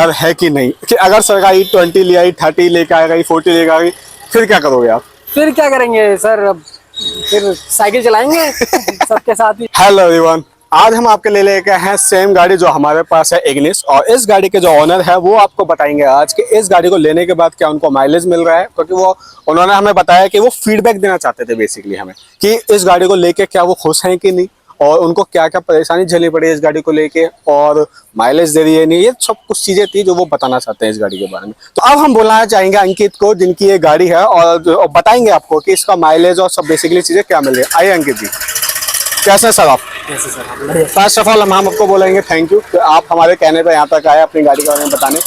यार है कि नहीं कि अगर सरकारी 20 ले आई, 30 लेके आ गई, 40 लेके आ गई, फिर क्या करोगे आप? फिर क्या करेंगे सर, अब फिर साइकिल चलाएंगे सबके साथ ही। हेलो एवरीवन, आज हम आपके लिए लेके हैं सेम गाड़ी जो हमारे पास है, इग्निस। और इस गाड़ी के जो ओनर है वो आपको बताएंगे आज कि इस गाड़ी को लेने के बाद क्या उनको माइलेज मिल रहा है, क्योंकि वो उन्होंने हमें बताया कि वो फीडबैक देना चाहते थे बेसिकली हमें कि इस गाड़ी को लेके क्या वो खुश हैं कि नहीं, और उनको क्या क्या परेशानी झेलनी पड़ी है इस गाड़ी को लेके, और माइलेज दे रही है नहीं, ये सब कुछ चीजें थी जो वो बताना चाहते हैं इस गाड़ी के बारे में। तो अब हम बोलना चाहेंगे अंकित को, जिनकी ये गाड़ी है, और बताएंगे आपको कि इसका माइलेज और सब बेसिकली चीजें क्या मिल रही है। आइए अंकित जी, कैसे हैं सर आप? कैसे सर? फर्स्ट ऑफ ऑल हम आपको बोलेंगे थैंक यू कि आप हमारे कहने पे यहाँ तक आए अपनी गाड़ी के बारे में बताने।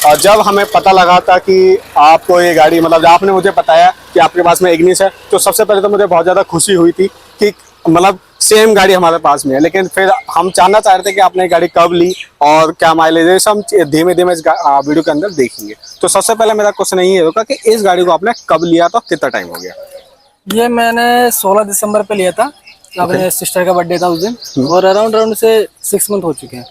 और जब हमें पता लगा था कि आपको ये गाड़ी, मतलब जब आपने मुझे बताया कि आपके पास में इग्निस है, तो सबसे पहले तो मुझे बहुत ज़्यादा खुशी हुई थी कि मतलब सेम गाड़ी हमारे पास में है। लेकिन फिर हम जानना चाह रहे थे कि आपने गाड़ी कब ली और क्या माइलेज है, हम धीमे धीमे इस वीडियो के अंदर देखेंगे। तो सबसे पहले मेरा क्वेश्चन यही होगा कि इस गाड़ी को आपने कब लिया था, कितना टाइम हो गया? ये मैंने 16 दिसंबर पे लिया था, अपने सिस्टर का बर्थडे था उस दिन, और अराउंड से 6 मंथ हो चुके हैं।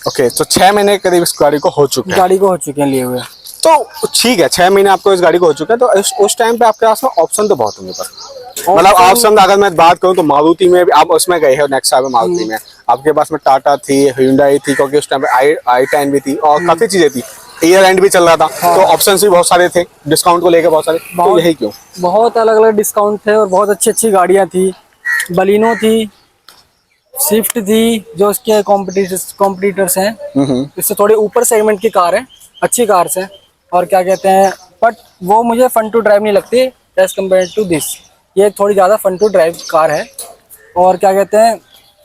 ओके, तो 6 महीने के करीब इस गाड़ी को हो चुके हैं। गाड़ी को हो चुके हैं लिए हुए। तो ठीक है, 6 महीने आपको इस गाड़ी को हो चुका है, तो उस टाइम पे आपके पास में ऑप्शन तो बहुत होंगे पर मतलब ऑप्शन अगर मैं बात करूं तो मारुति में भी आप उसमें गए हो, नेक्सा में, मारुति में आपके पास में टाटा थी, Hyundai थी, क्योंकि उस टाइम पे i10 भी थी और काफी चीजें थी, ईयर एंड भी चल रहा था। हाँ। तो ऑप्शन भी बहुत सारे थे, डिस्काउंट को लेकर बहुत सारे, तो यही क्यों? बहुत अलग अलग डिस्काउंट थे और बहुत अच्छी अच्छी गाड़ियां थी। बलिनो थी, स्विफ्ट थी, जो उसके कॉम्पिटिटर्स हैं, इससे थोड़ी ऊपर सेगमेंट की कार है, अच्छी कार्स है। और क्या कहते हैं, बट वो मुझे फन टू ड्राइव नहीं लगती एज कम्पेयर टू दिस। ये थोड़ी ज़्यादा फन टू ड्राइव कार है। और क्या कहते हैं,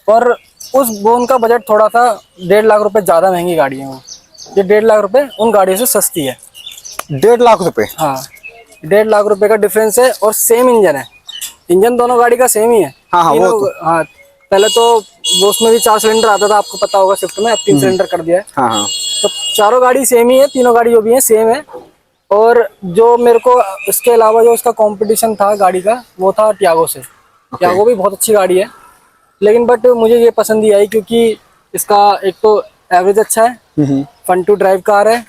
और वो उनका बजट थोड़ा सा 1.5 लाख रुपए ज़्यादा महंगी गाड़ी है वो। ये 1.5 लाख रुपए उन गाड़ियों से सस्ती है। 1.5 लाख रुपए? हाँ, 1.5 लाख रुपए का डिफरेंस है। और सेम इंजन है, इंजन दोनों गाड़ी का सेम ही है। हाँ हाँ, वो तो। हाँ, पहले तो वो उसमें भी 4 सिलेंडर आता था, आपको पता होगा, स्विफ्ट में अब 3 सिलेंडर कर दिया है। हाँ हाँ। तो चारों गाड़ी सेम ही है, तीनों गाड़ी जो भी है सेम है। और जो मेरे को इसके अलावा जो इसका कंपटीशन था गाड़ी का, वो था टियागो से। टियागो भी बहुत अच्छी गाड़ी है, लेकिन बट मुझे ये पसंद ही आई क्योंकि इसका एक तो एवरेज अच्छा है, फन टू ड्राइव कार है,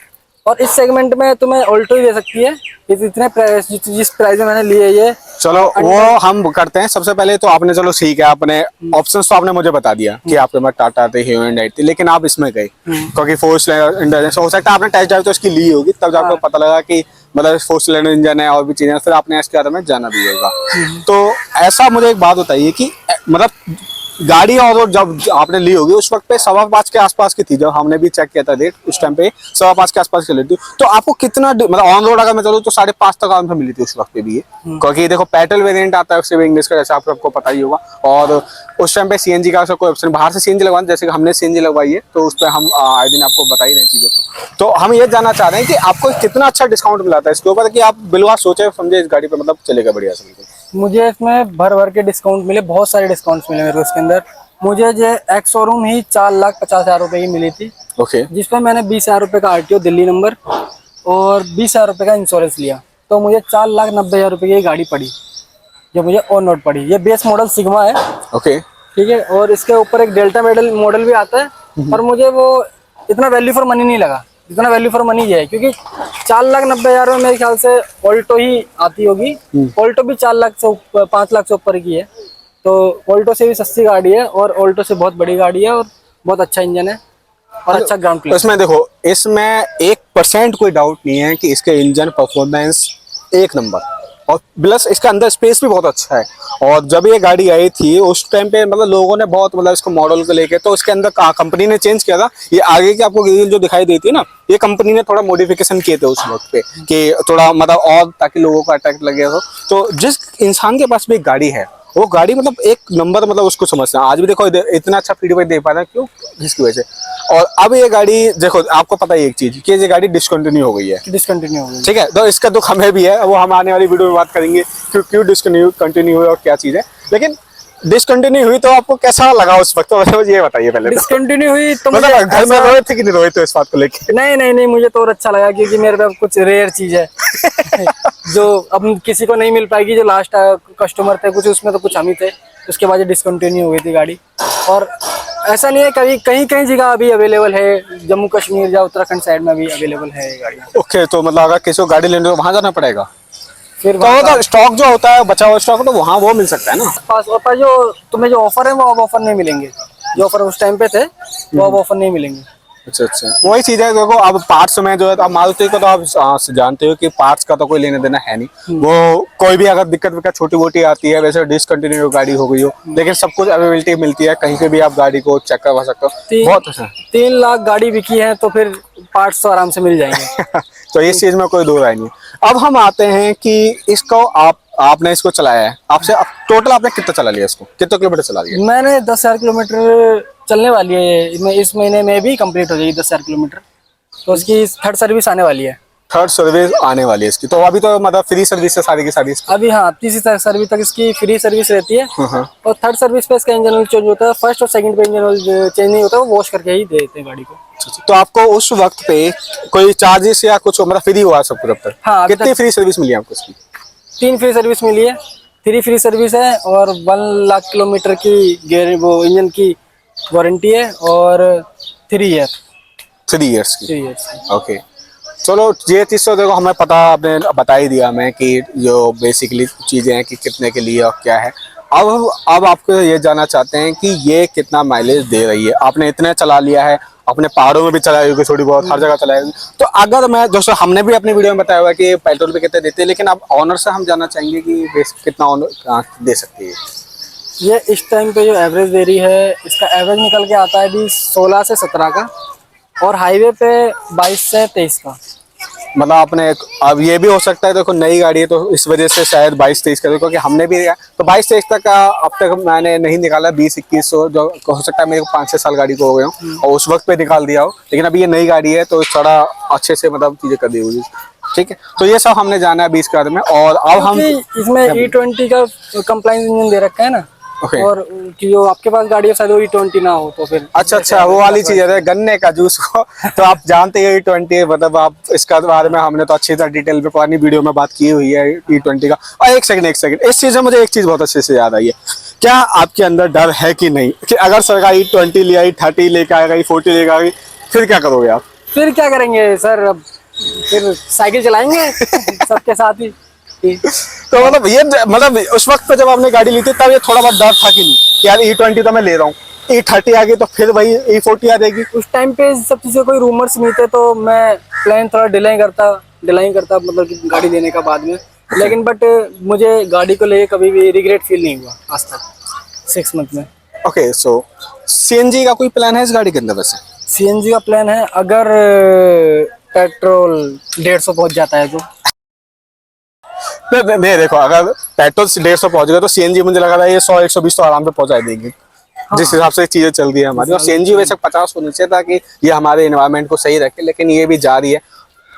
और इस सेगमेंट में तुम्हें ऑल्टो ही दे सकती है इतने प्राइस, जिस प्राइस में मैंने लिए ये। चलो वो हम करते हैं। सबसे पहले तो आपने, चलो ठीक है, आपने ऑप्शंस तो आपने मुझे बता दिया कि आपके पास टाटा थे, Hyundai थी, लेकिन आप इसमें गए क्योंकि 4 सिलेंडर, हो सकता है आपने टेस्ट ड्राइव तो इसकी ली होगी, तब आपको पता लगा कि मतलब 4 सिलेंडर इंजन है और भी चीजें, फिर आपने इसके बारे में जाना भी होगा। तो ऐसा मुझे एक बात बताइए कि मतलब गाड़ी और जब आपने ली होगी उस वक्त पे 5:15 के आसपास की थी, जब हमने भी चेक किया था रेट, उस टाइम पे 5:15 के आसपास की थी। तो आपको कितना मतलब ऑन रोड अगर मैं चलूँ तो 5.5 तक आराम से मिली थी उस वक्त पे भी ये, क्योंकि देखो पेट्रोल वेरिएंट आता है उससे भी इंग्लिश का, जैसे आपको पता ही होगा। और उस टाइम पे सीएनजी का कोई ऑप्शन, बाहर से सीएनजी लगवाना, जैसे कि हमने सीएनजी लगवाई है, तो उस पर हम आए दिन आपको बता ही रहे चीजों को। तो हम ये जानना चाह रहे हैं कि आपको कितना अच्छा डिस्काउंट मिला था इसके ऊपर कि आप बिल्कुल सोचे समझे इस गाड़ी पे मतलब चलेगा बढ़िया से? मुझे इसमें भर भर के डिस्काउंट मिले, बहुत सारे डिस्काउंट्स मिले मेरे को इसके अंदर। मुझे जो एक्स शोरूम ही 4,50,000 रुपए की मिली थी। ओके। जिसमें मैंने 20,000 रुपए का आरटीओ दिल्ली नंबर और 20,000 रुपए का इंश्योरेंस लिया, तो मुझे 4,90,000 रुपए की गाड़ी पड़ी, जो मुझे ऑन रोड पड़ी। ये बेस मॉडल सिग्मा है। ओके, ठीक है, और इसके ऊपर एक डेल्टा मॉडल भी आता है, पर मुझे वो इतना वैल्यू फॉर मनी नहीं लगा जितना वैल्यू फॉर मनी है, क्योंकि 4,90,000 में मेरे ख्याल से ऑल्टो ही आती होगी। ऑल्टो भी 4 लाख से 5 लाख से ऊपर की है, तो ऑल्टो से भी सस्ती गाड़ी है और ऑल्टो से बहुत बड़ी गाड़ी है और बहुत अच्छा इंजन है और अच्छा ग्राउंड क्लियरेंस। इसमें देखो, इसमें 1% कोई डाउट नहीं है कि इसके इंजन परफॉर्मेंस एक नंबर, और प्लस इसका अंदर स्पेस भी बहुत अच्छा है। और जब ये गाड़ी आई थी उस टाइम पे मतलब लोगों ने बहुत मतलब इसको मॉडल को लेके, तो इसके अंदर कंपनी ने चेंज किया था। ये आगे की आपको ग्रिल जो दिखाई देती है ना, ये कंपनी ने थोड़ा मॉडिफिकेशन किए थे उस वक्त पे कि थोड़ा मतलब और ताकि लोगों को अट्रैक्ट लगे हो। तो जिस इंसान के पास भी एक गाड़ी है, वो गाड़ी मतलब एक नंबर, मतलब उसको समझना। आज भी देखो इतना अच्छा फीडबैक दे पा रहा है, क्यों? जिसकी वजह से। और अब ये गाड़ी देखो, आपको पता है एक चीज कि ये गाड़ी डिसकंटिन्यू हो गई है। डिसकंटिन्यू हो गई, ठीक है, तो इसका दुख हमें भी है, वो हम आने वाली वीडियो में बात करेंगे क्यों डिसकंटिन्यू हुई और क्या चीज है। लेकिन डिसकंटिन्यू हुई तो आपको कैसा लगा उस वक्त, तो ये बताइए पहले। डिसकंटिन्यू हुई तो मतलब घर में रोए थे कि नहीं रोए थे इस बात को लेके? नहीं, मुझे तो और अच्छा लगा, क्योंकि मेरे पास कुछ रेयर चीज है जो अब किसी को नहीं मिल पाएगी। जो लास्ट कस्टमर थे कुछ, उसमें तो कुछ हम ही थे। उसके बाद डिसकंटिन्यू हो गई थी गाड़ी। और ऐसा नहीं है, कहीं कहीं कहीं जगह अभी अवेलेबल है, जम्मू कश्मीर या उत्तराखंड साइड में भी अवेलेबल है ये गाड़ियाँ। ओके, तो मतलब अगर किसी को गाड़ी लेनी हो वहां जाना पड़ेगा, फिर तो वहाँ वो का तो स्टॉक जो होता है बचा हुआ स्टॉक तो वहाँ वो मिल सकता है ना। पास और पर जो तुम्हें जो ऑफर है वो अब ऑफर नहीं मिलेंगे, जो ऑफर उस टाइम पे थे वो अब ऑफर नहीं मिलेंगे। अच्छा अच्छा, वही चीज है। देखो अब पार्ट्स में जो है, अब मारुति को तो आप जानते हो कि पार्ट्स का तो कोई लेने देना है नहीं। वो कोई भी अगर दिक्कत विक्कत छोटी मोटी आती है, वैसे डिसकंटिन्यू गाड़ी हो गई हो, लेकिन सब कुछ अवेलेबिलिटी मिलती है, कहीं से भी आप गाड़ी को चेक करवा सकते हो। बहुत अच्छा। 3 लाख गाड़ी बिकी है तो फिर पार्ट्स तो आराम से मिल जाएंगे। तो इस चीज में कोई दो राय नहीं। अब हम आते हैं कि इसको आपने इसको चलाया है, आपसे टोटल आपने कितना चला लिया, इसको कितने किलोमीटर चला लिया? मैंने 10,000 किलोमीटर चलने वाली है ये, इस महीने में भी कंप्लीट हो जाएगी 10,000 किलोमीटर। तो उसकी थर्ड सर्विस आने वाली है। थर्ड सर्विस आने वाली है इसकी, तो अभी तो मतलब फ्री सर्विस है सारी की सारी इसकी? अभी हाँ, तीसरी सर्विस तक इसकी फ्री सर्विस रहती है। हाँ। और थर्ड सर्विस पे इसका इंजन ऑयल चेंज होता है। फर्स्ट और सेकंड पे इंजन ऑयल चेंज नहीं होता, वो वॉश करके ही दे देते हैं गाड़ी को। तो आपको उस वक्त पे कोई चार्जेस या कुछ मतलब फ्री हुआ सब कुछ अब तक? हाँ, अभी कितनी फ्री सर्विस मिली आपको इसकी? 3 फ्री सर्विस मिली है, 3 फ्री सर्विस है और 1 लाख किलोमीटर की वो इंजन की वारंटी है और 3 ईयर 3 इयर्स की। 3 ईयर्स ओके, चलो ये चीज़ तो देखो हमें पता, आपने बता ही दिया हमें कि जो बेसिकली चीज़ें हैं कि कितने के लिए और क्या है। अब आपको ये जानना चाहते हैं कि ये कितना माइलेज दे रही है। आपने इतने चला लिया है, अपने पहाड़ों में भी चलाई होगी थोड़ी बहुत, हर जगह चलाई होगी। तो अगर मैं जैसे हमने भी अपनी वीडियो में बताया हुआ कि पेट्रोल पे कितने देते हैं, लेकिन अब ऑनर से हम जानना चाहेंगे कि कितना ऑनर दे सकती है ये इस टाइम पे जो एवरेज दे रही है, इसका एवरेज निकल के आता है अभी 16 से 17 का और हाईवे पे 22 से 23 का। मतलब आपने अब ये भी हो सकता है, देखो नई गाड़ी है तो इस वजह से शायद 22-23 का, क्योंकि हमने भी तो 22-23 तक का अब तक मैंने नहीं निकाला। 20-21 जो हो सकता है मेरे को 5-6 साल गाड़ी को हो गए हो और उस वक्त पे निकाल दिया हो, लेकिन अभी ये नई गाड़ी है तो थोड़ा अच्छे से मतलब चीजें कर दी हुई। ठीक है, तो ये सब हमने जाना है 20 के बारे में। और अब हम इसमें E20 का कंप्लायंस इंजन दे रखा है ना। Okay. और कि जो आपके पास गाड़ी है शायद वो E20 ना हो तो फिर अच्छा, वो वाली चीज है गन्ने का जूस को तो आप जानते हैं E20, मतलब आप इसका बारे में हमने तो अच्छी तरह डिटेल में पुरानी वीडियो में बात की हुई है E20 का। और एक सेकंड इस चीज में मुझे एक चीज बहुत अच्छे से याद आई है। क्या आपके अंदर डर है कि नहीं कि अगर सरकार E20 ले आई, 30 लेकर आएगा, E40 लेकर आएगी, फिर क्या करोगे आप? फिर क्या करेंगे सर, अब फिर साइकिल चलाएंगे सबके साथ ही। तो मतलब ये मतलब उस वक्त पे जब आपने गाड़ी ली थी तब ये थोड़ा बहुत डर था कि नहीं कि यार E20 तो मैं ले रहा हूँ, E30 आ गई तो फिर वही E40 आ जाएगी? उस टाइम पे सब चीज़ें कोई रूमर्स नहीं थे तो मैं प्लान थोड़ा डिले करता मतलब कि गाड़ी लेने का बाद में। लेकिन बट मुझे गाड़ी को लेके कभी भी रिग्रेट फील नहीं हुआ आज तक 6 मंथ में। ओके, सो CNG का कोई प्लान है इस गाड़ी के अंदर? वैसे CNG का प्लान है अगर पेट्रोल 150 पहुंच जाता है तो। नहीं देखो, अगर पेट्रोल 150 पहुंच गया तो CNG मुझे लगा था ये 100-120 तो आराम से पहुंचा देगी। हाँ। जिस हिसाब से चीजें चल रही है हमारी, और CNG वैसे 50 होनी चाहिए ताकि ये हमारे एनवायरनमेंट को सही रखे, लेकिन ये भी जा रही है,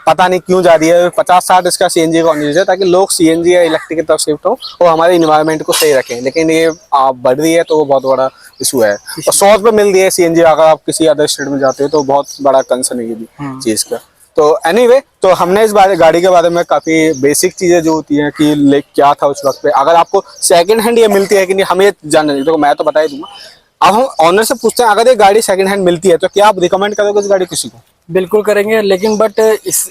पता नहीं क्यों जा रही है। 50-60 इसका CNG का होनी चाहिए ताकि लोग CNG या इलेक्ट्रिक की तरफ शिफ्ट हो और हमारे इन्वायरमेंट को सही रखें, लेकिन ये बढ़ रही है तो वो बहुत बड़ा इशू है। और 100 रुपये मिल रही है CNG, अगर आप किसी अदर स्टेट में जाते हो तो बहुत बड़ा कंसर्न है ये भी चीज का। तो एनीवे, तो हमने इस गाड़ी के बारे में काफी बेसिक चीजें जो होती हैं कि क्या था उस वक्त पे। अगर आपको सेकंड हैंड ये मिलती है कि नहीं हमें जानना नहीं, तो मैं तो बता ही दूंगा। अब हम ऑनर से पूछते हैं, अगर ये गाड़ी सेकंड हैंड मिलती है तो क्या आप रिकमेंड करोगे इस गाड़ी किसी को? बिल्कुल करेंगे, लेकिन बट इस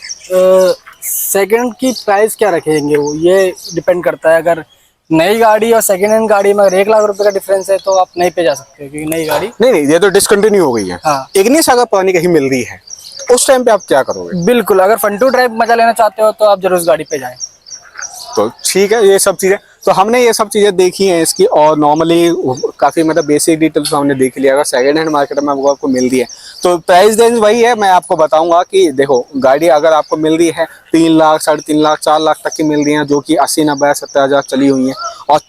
सेकंड की प्राइस क्या रखेंगे वो ये डिपेंड करता है। अगर नई गाड़ी और सेकंड हैंड गाड़ी में अगर 1 लाख रुपए का डिफरेंस है तो आप नहीं पे जा सकते, क्योंकि नई गाड़ी नहीं ये तो डिसकंटिन्यू हो गई है। हाँ। इग्निस अगर पुरानी कहीं मिल रही है उस टाइम पे आप क्या करोगे? बिल्कुल, अगर फन टू ड्राइव मजा लेना चाहते हो तो आप जरूर उस गाड़ी पे जाएं। तो ठीक है, ये सब चीजें तो हमने ये सब चीजें देखी हैं इसकी, और नॉर्मली काफी मतलब बेसिक डिटेल्स हमने देख लिया। अगर सेकंड हैंड मार्केट में आपको मिल रही है तो प्राइस रेंज वही है। मैं आपको बताऊंगा कि देखो गाड़ी अगर आपको मिल रही है 3 लाख, 3.5 लाख, 4 लाख तक की मिल रही है, जो कि 80-90-70 हज़ार चली हुई है, और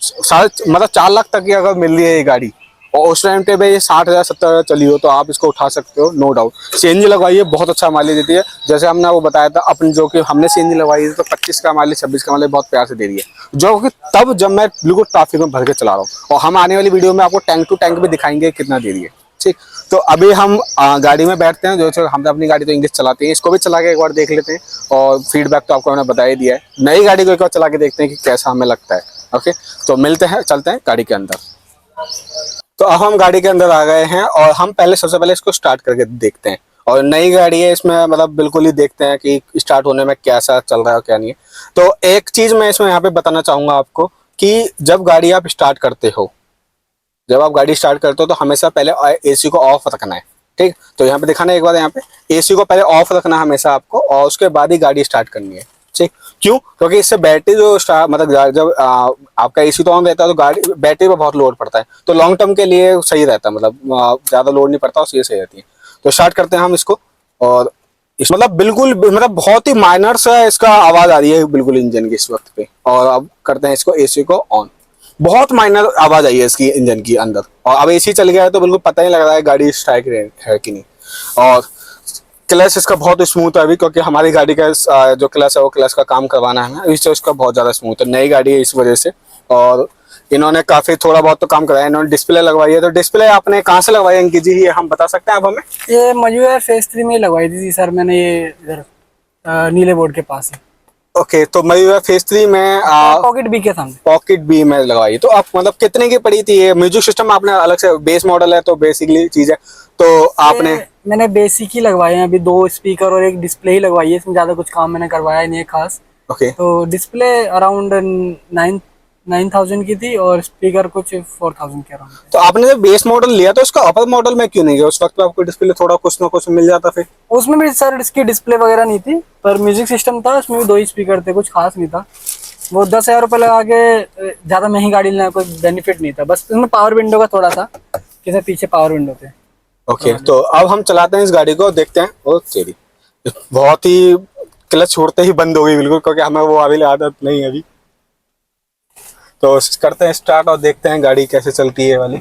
मतलब 4 लाख तक की अगर मिल रही है ये गाड़ी और उस टाइम पे भाई 60,000-70,000 चली हो तो आप इसको उठा सकते हो, नो डाउट। CNG लगवाइए, बहुत अच्छा माइलेज देती है। जैसे हमने वो बताया था अपनी, जो कि हमने CNG लगवाई थी तो 25 का माइलेज, 26 का माइलेज बहुत प्यार से दे रही है, जो कि तब जब मैं बिल्कुल ट्रैफिक में भर के चला रहा हूँ। और हम आने वाली वीडियो में आपको टैंक टू टैंक भी दिखाएंगे कितना दे रही है। ठीक, तो अभी हम गाड़ी में बैठते हैं। जो हम अपनी गाड़ी तो इंग्लिश चलाते हैं, इसको भी चला के एक बार देख लेते हैं और फीडबैक तो आपको मैंने बता ही दिया है। नई गाड़ी को एक बार चला के देखते हैं कि कैसा हमें लगता है। ओके, तो मिलते हैं, चलते हैं गाड़ी के अंदर। तो अब हम गाड़ी के अंदर आ गए हैं और हम पहले सबसे पहले इसको स्टार्ट करके देखते हैं। और नई गाड़ी है, इसमें मतलब बिल्कुल ही देखते हैं कि स्टार्ट होने में कैसा चल रहा है और क्या नहीं है। तो एक चीज मैं इसमें यहाँ पे बताना चाहूंगा आपको कि जब गाड़ी आप स्टार्ट करते हो, जब आप गाड़ी स्टार्ट करते हो तो हमेशा पहले एसी को ऑफ रखना है। ठीक, तो यहाँ पे दिखाना है एक बार, यहाँ पे एसी को पहले ऑफ रखना है हमेशा आपको, और उसके बाद ही गाड़ी स्टार्ट करनी है। ठीक, क्यों? क्योंकि इससे बैटरी जो मतलब जब आपका एसी तो ऑन रहता है तो गाड़ी बैटरी पर बहुत लोड पड़ता है, तो लॉन्ग टर्म के लिए सही रहता है, मतलब ज्यादा लोड नहीं पड़ता, उसके लिए सही रहती है। तो स्टार्ट करते हैं हम इसको, और इस मतलब बिल्कुल मतलब बहुत ही माइनर सा इसका आवाज आ रही है बिल्कुल इंजन की इस वक्त पे। और अब करते हैं इसको एसी को ऑन, बहुत माइनर आवाज आई है इसकी इंजन की अंदर, और अब एसी चल गया है तो बिल्कुल पता ही लग रहा है गाड़ी स्ट्राइक है कि नहीं। और क्लच इसका बहुत स्मूथ है अभी, क्योंकि हमारी गाड़ी का जो क्लच है वो क्लच का काम करवाना है ना, इससे उसका बहुत ज़्यादा स्मूथ है, नई गाड़ी है इस वजह से। और इन्होंने काफ़ी थोड़ा बहुत तो काम कराया, इन्होंने डिस्प्ले लगवाई है। तो डिस्प्ले आपने कहाँ से लगवाई अंकित जी, ये हम बता सकते हैं आप हमें? ये मजूर फेस 3 में लगवाई थी सर मैंने, ये इधर नीले बोर्ड के पास है। ओके, तो मयूर फेस 3 में पॉकेट बी के सामने, पॉकेट बी में लगवाई। तो आप मतलब कितने की पड़ी थी ये? म्यूजिक सिस्टम आपने अलग से, बेस मॉडल है तो बेसिकली चीज़ है, तो आपने? मैंने बेसिक ही लगवाए हैं अभी, 2 स्पीकर और एक डिस्प्ले ही लगवाई है, इसमें ज़्यादा कुछ काम मैंने करवाया नहीं है खास। ओके, तो डिस्प्ले अराउंड 9,000 की थी और स्पीकर कुछ 4,000 के अराउंड। तो आपने जब बेस मॉडल लिया तो उसका अपर मॉडल में क्यों नहीं गया? उस वक्त पे आपको डिस्प्ले थोड़ा कुछ ना कुछ मिल जाता फिर। उसमें भी सर इसकी डिस्प्ले वगैरह नहीं थी, पर म्यूजिक सिस्टम था, उसमें भी 2 ही स्पीकर थे, कुछ खास नहीं था। वो 10,000 रुपये लगा के ज़्यादा महंगी गाड़ी लेना कोई बेनिफिट नहीं था, बस उसमें पावर विंडो का थोड़ा था, किसी पीछे पावर विंडो थे। ओके, तो अब हम चलाते हैं इस गाड़ी को, देखते हैं। ओ तेरी, बहुत ही क्लच छोड़ते ही बंद हो गई बिल्कुल, क्योंकि हमें वो अभी आदत नहीं है अभी। तो करते हैं स्टार्ट और देखते हैं गाड़ी कैसे चलती है वाली।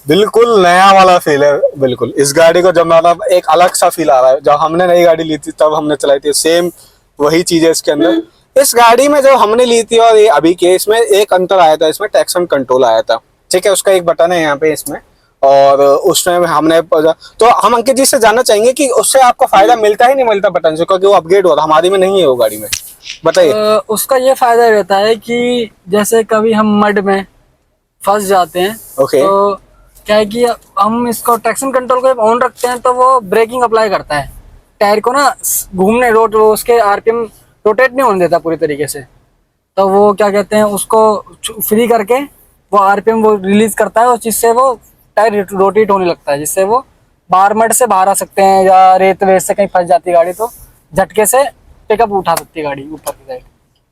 बिल्कुल नया वाला फील है बिल्कुल इस गाड़ी को, जब मतलब एक अलग सा फील आ रहा है। जब हमने नई गाड़ी ली थी तब हमने चलाई थी, सेम वही चीज है इसके अंदर। इस गाड़ी में जब हमने ली थी और ये अभी के, इसमें एक अंतर आया था, इसमें ट्रैक्शन कंट्रोल आया था। ठीक है, उसका एक बटन है यहाँ पे इसमें, और उसमें हमने तो हम अंकित जी से जानना चाहेंगे कि उससे आपको फायदा मिलता ही नहीं मिलता बटन से, क्योंकि वो अपग्रेड हो रहा, हमारी में नहीं है वो गाड़ी में, बताइए। उसका ये फायदा रहता है कि जैसे कभी हम मड में फंस जाते हैं, ओके, तो क्या है कि हम इसको ट्रैक्शन कंट्रोल को ऑन रखते हैं तो वो ब्रेकिंग अप्लाई करता है, टायर को ना घूमने उसके आरपीएम रोटेट नहीं होने देता पूरी तरीके से। तो वो क्या कहते हैं, उसको फ्री करके वो आरपीएम वो रिलीज करता है, और जिससे वो टायर रोटेट होने लगता है, जिससे वो बाहर मड से बाहर आ सकते हैं, या रेत वेत से कहीं फंस जाती है गाड़ी तो झटके से पिकअप उठा सकती है गाड़ी ऊपर की साइड।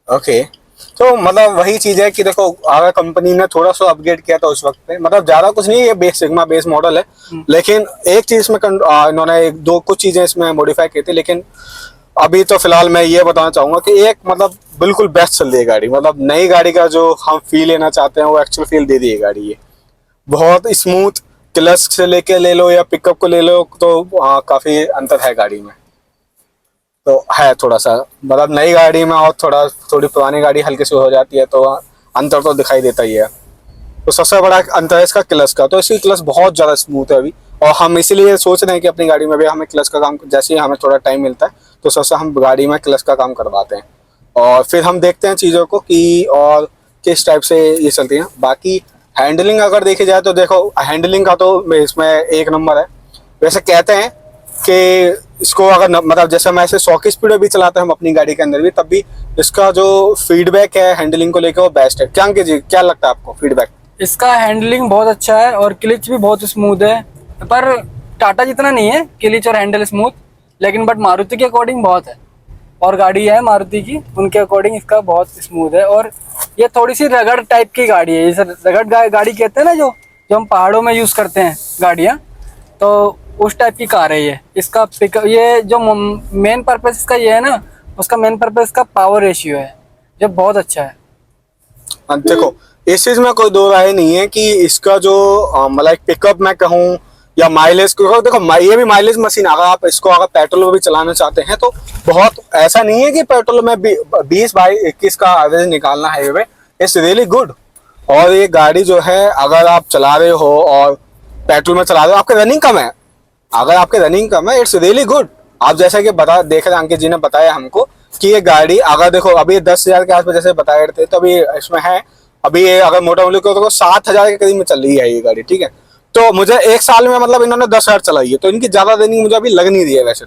ओके, तो मतलब वही चीज है कि देखो, अगर कंपनी ने थोड़ा सा अपग्रेड किया था उस वक्त पे, मतलब ज्यादा कुछ नहीं है, ये बेस सिग्मा बेस मॉडल है, लेकिन एक चीज इसमें इन्होंने एक दो कुछ चीजें इसमें मॉडिफाई की थी। लेकिन अभी तो फिलहाल मैं ये बताना चाहूंगा कि एक मतलब बिल्कुल बेस्ट चल रही है गाड़ी, मतलब नई गाड़ी का जो हम फील लेना चाहते हैं वो एक्चुअल फील दे दी है गाड़ी। ये बहुत स्मूथ, क्लच से लेके ले लो या पिकअप को ले लो, तो काफी अंतर है गाड़ी में। तो है थोड़ा सा, मतलब नई गाड़ी में और थोड़ी पुरानी गाड़ी हल्की सी हो जाती है, तो अंतर तो दिखाई देता ही है। तो सबसे बड़ा अंतर है इसका क्लच का, तो इसकी क्लच बहुत ज़्यादा स्मूथ है अभी, और हम इसीलिए सोच रहे हैं कि अपनी गाड़ी में भी हमें क्लच का काम, जैसे ही हमें थोड़ा टाइम मिलता है तो सबसे हम गाड़ी में क्लच का काम करवाते हैं, और फिर हम देखते हैं चीज़ों को कि और किस टाइप से ये चलती हैं। बाकी हैंडलिंग अगर देखी जाए तो देखो, हैंडलिंग का तो इसमें एक नंबर है। वैसे कहते हैं कि इसको अगर मतलब जैसे हम ऐसे 100 की स्पीड में भी चलाते हैं हम अपनी गाड़ी के अंदर भी, तब भी इसका जो फीडबैक है हैंडलिंग को लेकर वो बेस्ट है। क्या अंकित जी, क्या लगता है आपको फीडबैक? इसका हैंडलिंग बहुत अच्छा है और क्लिच भी बहुत स्मूथ है, पर टाटा जितना नहीं है क्लिच और हैंडल स्मूथ, लेकिन बट मारुति के अकॉर्डिंग बहुत है, और गाड़ी है मारुति की, उनके अकॉर्डिंग इसका बहुत स्मूथ है। और ये थोड़ी सी रगड़ टाइप की गाड़ी है, जैसे रगड़ गाड़ी कहते हैं ना, जो हम पहाड़ों में यूज़ करते हैं गाड़ियाँ, तो उस टाइप की कार है ये। इसका पिकअप, ये जो मेन पर्पस इसका ये है ना, उसका मेन पर्पस इसका पावर रेशियो है जो बहुत अच्छा है। देखो, इस चीज में कोई दो राय नहीं है कि इसका जो मतलब पिकअप मैं कहूँ या माइलेज, देखो ये भी माइलेज मशीन, अगर आप इसको अगर पेट्रोल में भी चलाना चाहते हैं तो बहुत ऐसा नहीं है कि पेट्रोल में 20-21 का एवरेज निकालना है हाईवे, इट्स रियली गुड। और ये गाड़ी जो है अगर आप चला रहे हो और पेट्रोल में चला रहे हो, आपके रनिंग कम है, अगर आपके रनिंग कम है, इट्स रियली गुड। आप जैसा कि देख रहे अंकित जी ने बताया हमको कि ये गाड़ी अगर देखो अभी 10,000 के आसपास जैसे बताए थे, तो अभी इसमें है अभी ये अगर मोटा मोटी को तो 7,000 के करीब में चल रही है ये गाड़ी, ठीक है। तो मुझे एक साल में मतलब इन्होंने 10,000 चलाई है, तो इनकी ज्यादा रनिंग मुझे अभी लग नहीं रही है वैसे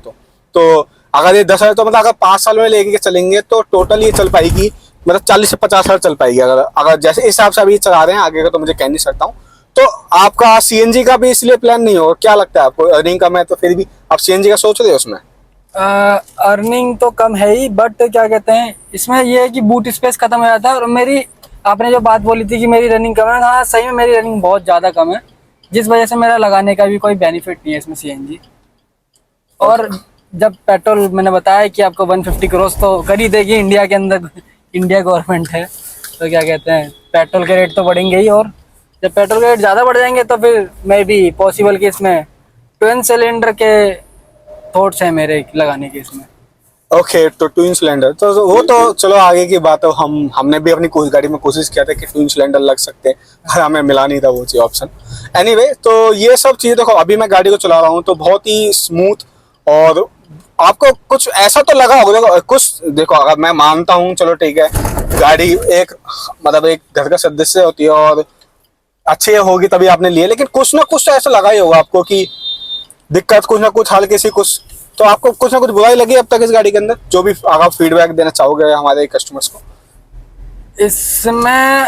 तो अगर ये 10,000 तो मतलब अगर 5 साल में लेके चलेंगे तो टोटल ये चल पाएगी मतलब 40 से 50,000 चल पाएगी, अगर अगर जैसे इस हिसाब से अभी चला रहे हैं, आगे का तो मुझे कह नहीं सकता हूँ। तो आपका सीएनजी का भी इसलिए प्लान नहीं हो, क्या लगता है आपको? अर्निंग कम है तो फिर भी आप सीएनजी का सोच रहे हो उसमें? अर्निंग तो कम है ही, बट क्या कहते हैं इसमें ये है कि बूट स्पेस खत्म हो जाता है। और मेरी आपने जो बात बोली थी कि मेरी रनिंग कम है, हाँ सही में मेरी रनिंग बहुत ज़्यादा कम है, जिस वजह से मेरा लगाने का भी कोई बेनिफिट नहीं है इसमें सीएनजी। और जब पेट्रोल मैंने बताया कि आपको 150 क्रॉस तो कर ही देगी इंडिया के अंदर, इंडिया गवर्नमेंट है, तो क्या कहते हैं पेट्रोल के रेट तो बढ़ेंगे ही। और जब पेट्रोल के रेट ज़्यादा बढ़ जाएंगे तो फिर मे भी पॉसिबल कि इसमें ट्विन सिलेंडर के थॉट्स हैं मेरे लगाने के इसमें। ओके, तो ट्विन सिलेंडर तो वो तो चलो आगे की बात है। हमने भी अपनी गाड़ी में कोशिश किया था कि ट्विन सिलेंडर लग सकते हैं, पर हमें मिला नहीं था वो चीज ऑप्शन। एनीवे, तो ये सब चीजें देखो, अभी मैं गाड़ी को चला रहा हूँ तो बहुत ही स्मूथ। और आपको कुछ ऐसा तो लगा होगा, देखो कुछ देखो, अगर मैं मानता हूँ चलो ठीक है, गाड़ी एक मतलब एक घर का सदस्य होती है और अच्छी होगी तभी आपने लिए, लेकिन कुछ ना कुछ तो ऐसा लगा ही होगा आपको कि दिक्कत कुछ ना कुछ हल्की सी कुछ, तो आपको कुछ ना कुछ बुराई लगी अब तक इस गाड़ी के अंदर? जो भी आप फीडबैक देना चाहोगे हमारे कस्टमर्स को। इसमें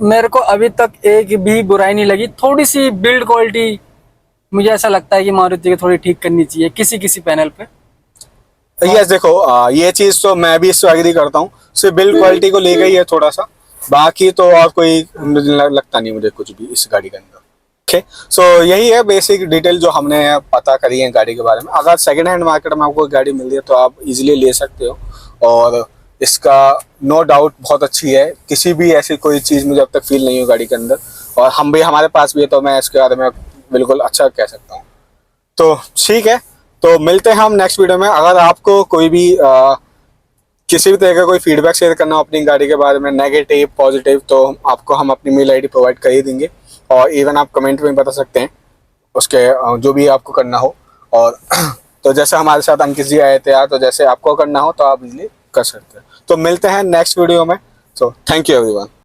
मेरे को अभी तक एक भी बुराई नहीं लगी। थोड़ी सी बिल्ड क्वालिटी मुझे ऐसा लगता है कि मारुति को थोड़ी ठीक करनी चाहिए किसी किसी पैनल पे। यस, देखो ये चीज तो मैं भी इससे एग्री करता हूँ, सिर्फ बिल्ड क्वालिटी को लेकर ही है थोड़ा सा, बाकी तो और कोई लगता नहीं मुझे कुछ भी इस गाड़ी के अंदर। ओके, सो यही है बेसिक डिटेल जो हमने पता करी है गाड़ी के बारे में। अगर सेकंड हैंड मार्केट में आपको गाड़ी मिल रही है तो आप इजीली ले सकते हो, और इसका नो डाउट बहुत अच्छी है। किसी भी ऐसी कोई चीज़ मुझे अब तक फील नहीं हुई गाड़ी के अंदर, और हम भी हमारे पास भी है तो मैं इसके बारे में बिल्कुल अच्छा कह सकता हूँ। तो ठीक है, तो मिलते हैं हम नेक्स्ट वीडियो में। अगर आपको कोई भी किसी भी तरह का कोई फीडबैक शेयर करना हो अपनी गाड़ी के बारे में, नेगेटिव पॉजिटिव, तो आपको हम अपनी मेल आईडी प्रोवाइड कर ही देंगे, और इवन आप कमेंट में बता सकते हैं उसके जो भी आपको करना हो। और तो जैसे हमारे साथ अंकित जी आए थे यार, तो जैसे आपको करना हो तो आप इजीली कर सकते हैं। तो मिलते हैं नेक्स्ट वीडियो में। So thank you everyone.